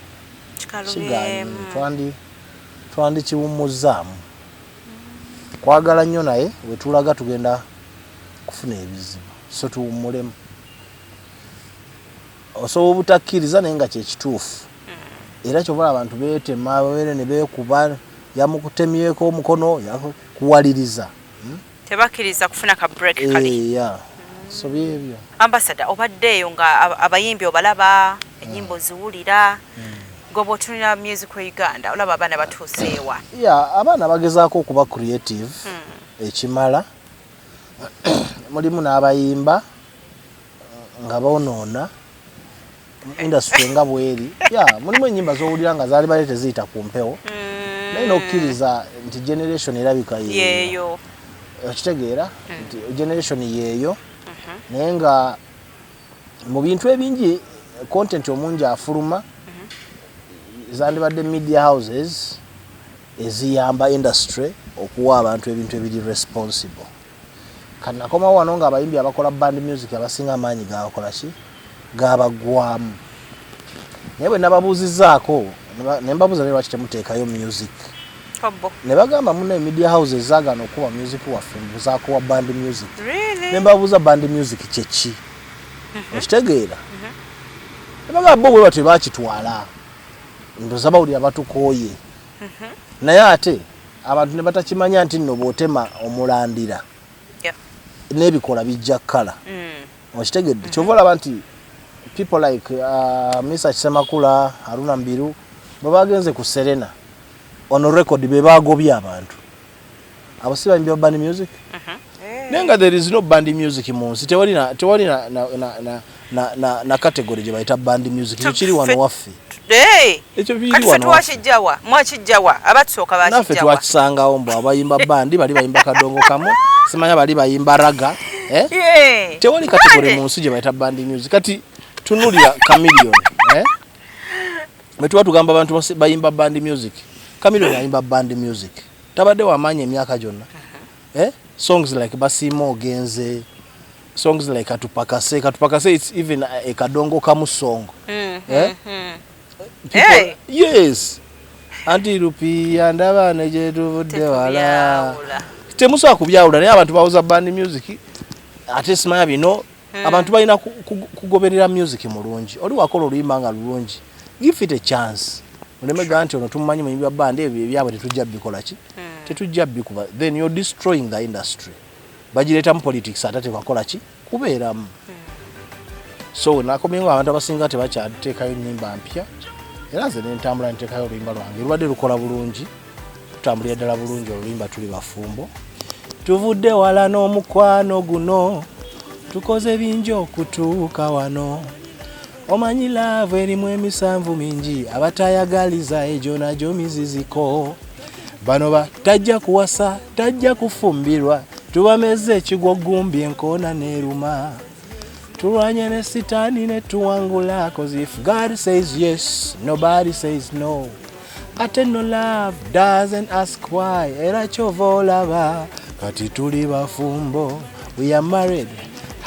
kiganye twandikiwummuzaamu kwagala nnyo naye wetulaga tugenda kufuna ebizibu so tuwummulemu osobola obutakkiriza naye nga kyekituufu era kyobola abantu beetema babeere ne beekuba yamukutemyeko omukono yakuwaliriza tebakkiriza kufuna ka break kali so byebyo ambassador obaddeeyo nga abayimbi obalaba ennyimbo ziwulira gobo tunira music wa Uganda olaba abaana batuuseewa abaana bagezaako okuba creative ekimala mulimu n'abayimba nga bonoona industry nga bweri mulimu ennyimba z'owulira nga zaali bale teziyita ku mpewo naye n'okkiriza nti generation erabika yeeyo okitegeera nti generation yeeyo naye nga mu bintu ebingi content omungi afuluma zandibadde media houses eziyamba industry okuwa abantu ebintu ebiri responsible kati nakomawo wano nga abayimbi abakola band music abasinga amaanyi gabakolaki gabagwamu naye bwe nababuuzizaako ne mbabuuza naye lwaki temuteekayo music ne bagamba muna media houses zaagana okuba music waffe mbuzaako wa band music ne mbabuuza band music kyeki okitegeera ne bagamba bo bwe batyo bakitwala ndoza bawulira batukooye naye ate abantu ne batakimanya nti nno bw'otema omulandira n'ebikola bijja kkala okitegedde kyova olaba nti people like Mr. Kisemakula Haruna Mbiru bwe bagenze ku Serena ono record be bagobye abantu abo si bayimbi ba band music naye nga there is no band music mu nsi tewali na category gye bayita band music ekiri wano waffe ekyo biri wano twakijjawa mwakijjawa abatusooka bakijjawa naffe twakisangawo mbu abayimba bandi bali bayimba kadongo kamu simanya bali bayimba raga tewali category mu nsi gye bayita band music kati tunulira Chameleon bwe tuba tugamba abantu bayimba band music Chameleon ayimba band music tabadde wamanya emyaka gyonna songs like Basimo Ogenze songs like Katupakase it's even a kadongo kamu song yes anti rupi andabana je tuvudde wala temusa kubyawula naye abantu bawuza band music ate simanya bino abantu balina kugoberera music mulungi oli wakola oluyimba nga lulungi give it a chance muleme ganti ono tumumanyi mu bya band ebyo byabo tetujja bikola ki tetujja bikuba then you're destroying the industry bagireta mu politics atate bakola ki kubeeramu so nakomyenga abantu abasinga tebakyateekayo nnyimba mpya era nze nentambula nteekayo oluyimba lwange lubadde lukola bulungi tutambulira ddala bulungi oluyimba tuli bafumbo tuvudde wala n'omukwano guno tukoze bingi okutuuka wano omanyi laavu erimu emisanvu mingi abatayagaliza egyo nagyo miziziko bano batajja kuwasa tajja kufumbirwa tubameze ekigwo gumbi enkoona neeruma tulwanye ne sitaani ne tuwangula cause if God says yes nobody says no ate no love doesn't ask why era kyova olaba kati tuli bafumbo we are married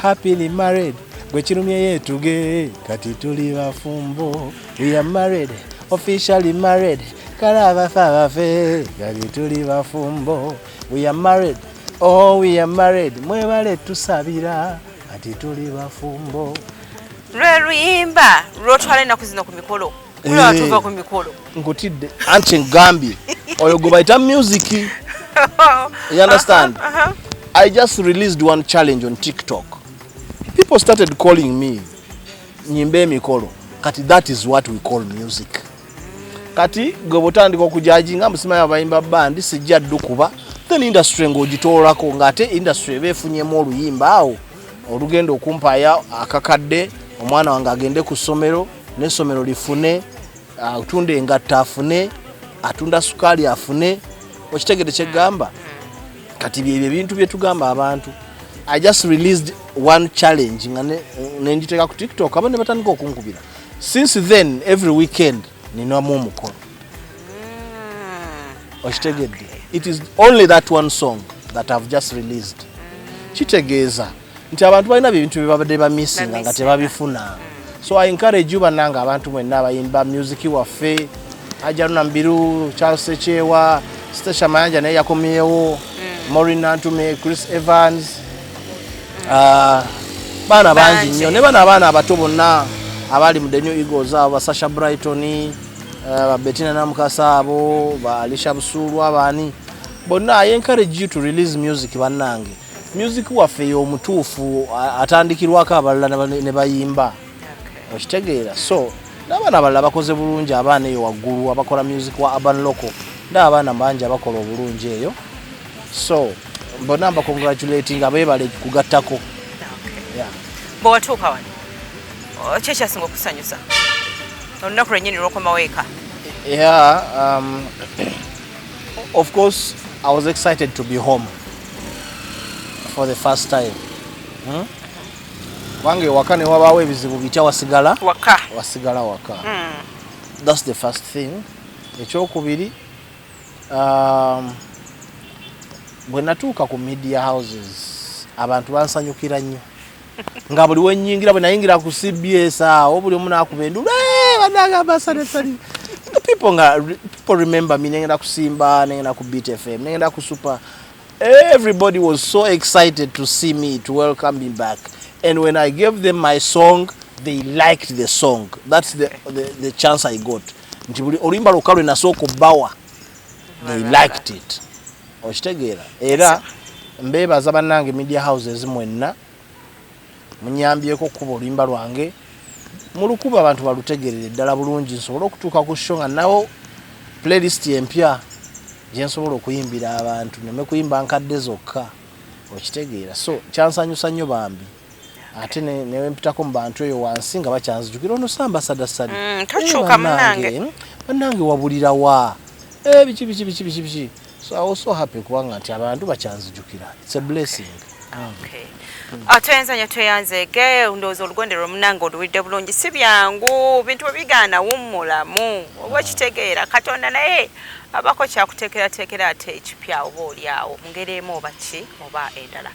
happily married gwe kirumye yetuge kati tuli bafumbo we are married officially married kalaba fabafe kati tuli bafumbo we are married oh we are married mwebale tusabira kati tuli bafumbo lweluyimba lwotwala ennaku zino ku mikolo kulwa tuva ku mikolo nkutidde anti ngambye oyo gwe bayita music you understand I just released one challenge on TikTok. People started calling me nyimbe emikolo kati that is what we call music kati gwe botandika okujajinga musimanya abayimba bandi sijja ddukuba then industry ng'ogitoolako ng'ate industry beefunyemu oluyimba awo olugenda okumpaya akakadde omwana wange agende ku ssomero n'essomero lifune atunda engatta afune atunda sukaali afune okitegedde kyegamba kati byebyo ebintu bye tugamba abantu I just released one challenge nga nenjiteeka ku TikTok abo ne batandika okunkubira since then every weekend ninamu omukolo okitegedde it is only that one song that I've just released kitegeeza nti abantu balina bintu bye babadde bamisinga nga tebabifuna so I encourage you bananga abantu mwenna abayimba music waffe Ajaruna Mbiru Charles Echewa Stesha Mayanja naye yakomyewo Maureen Nantume Chris Evans bana bangi nnyo ne bana abaana abato bonna abali mu The New Eagles abo Sasha Brighton ba Bettina Namukasa abo ba Alisha Busulu abani bonna I encourage you to release music bannange music waffe y'omutuufu atandikirwako abalala ne bayimba okitegeera so n'abaana abalala bakoze bulungi abaana eyo waggulu abakola music wa urban local n'abaana bangi abakola obulungi eyo so mbona mba congratulating abeebale kugattako bwe watuuka wano kyekyasinga okusanyusa olunaku lwennyini lw'okomawo eka of course I was excited to be home for the first time wange waka ne wabaawo ebizibu bitya wasigala waka that's the first thing ekyokubiri bwe natuuka ku media houses abantu bansanyukira nnyo nga buli wennyingira bwe nayingira ku CBS awo buli omu naakuba endulu banagamba sanesani people remember me nengenda ku Simba nengenda ku Beat FM nengenda ku Super everybody was so excited to see me to welcome me back and when I gave them my song they liked the song that's the chance I got nti buli oluyimba lwokka lwe nasooka obbawa they liked it okitegeera era mbeebaza bannange media houses mwenna munyambyeko okuba oluyimba lwange mu lukuba abantu balutegerere ddala bulungi nsobole okutuuka ku show nga nawo playlist empya gye nsobola okuyimbira abantu neme kuyimba nkadde zokka okitegeera so kyansanyusa nnyo bambi ate newe mpitako mu bantu eyo wansi nga bakyanzijukira ono Ambassador Sally tokyuka munange bannange wabulira wa biki so I was so happy kubanga nti abantu bakyanzijukira. It's a blessing. Okay. Atwenza tweyanzege ndowooza olugondero munange oluwidde bulungi si byangu bintu bigana wummulamu oba kitegeera Katonda naye abako kyakuteekerateekera ate ekipya oba oliawo mu ngeri emu oba ki oba endala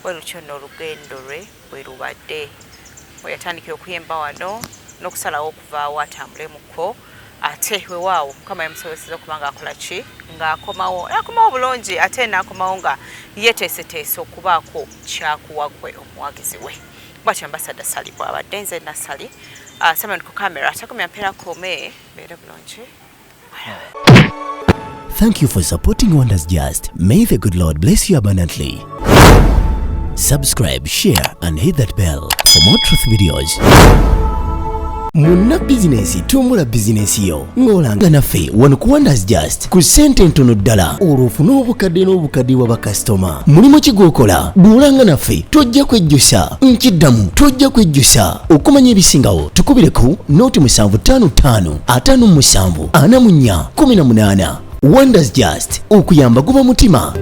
bwelutyo nno olugendo lwe bwe lubadde weyatandikira okuyemba wano n'okusalawo okuvaawo atambulemuko ate weewaawo Mukama yamusobozesa okuba ng'akola ki ng'akomawo bulungi ate n'akomawo nga yeeteeseteese okubaako kyakuwa gwe omuwagizi we bw'atyo Ambassador Sally bw'abadde nze Nassali Simon ku kamera atakomya mpeera kome beere bulungi. Thank you for supporting Wonders Just. May the good Lord bless you abundantly. Subscribe, share and hit that bell for more truth videos. Munna bizinesi tumbula bizinesi yo ng'olanga naffe wano ku Wonders Just ku ssente ntono ddala olw'ofuna obukadde n'obukaddiwa bakasitoma. Mulimu ki gw'okola? Duulanga naffe tojja kwejjusa nkiddamu tojja kwejjusa okumanya ebisingawo tukubire ku nooti 755 57 44 18. Wonders Just okuyamba guba mutima.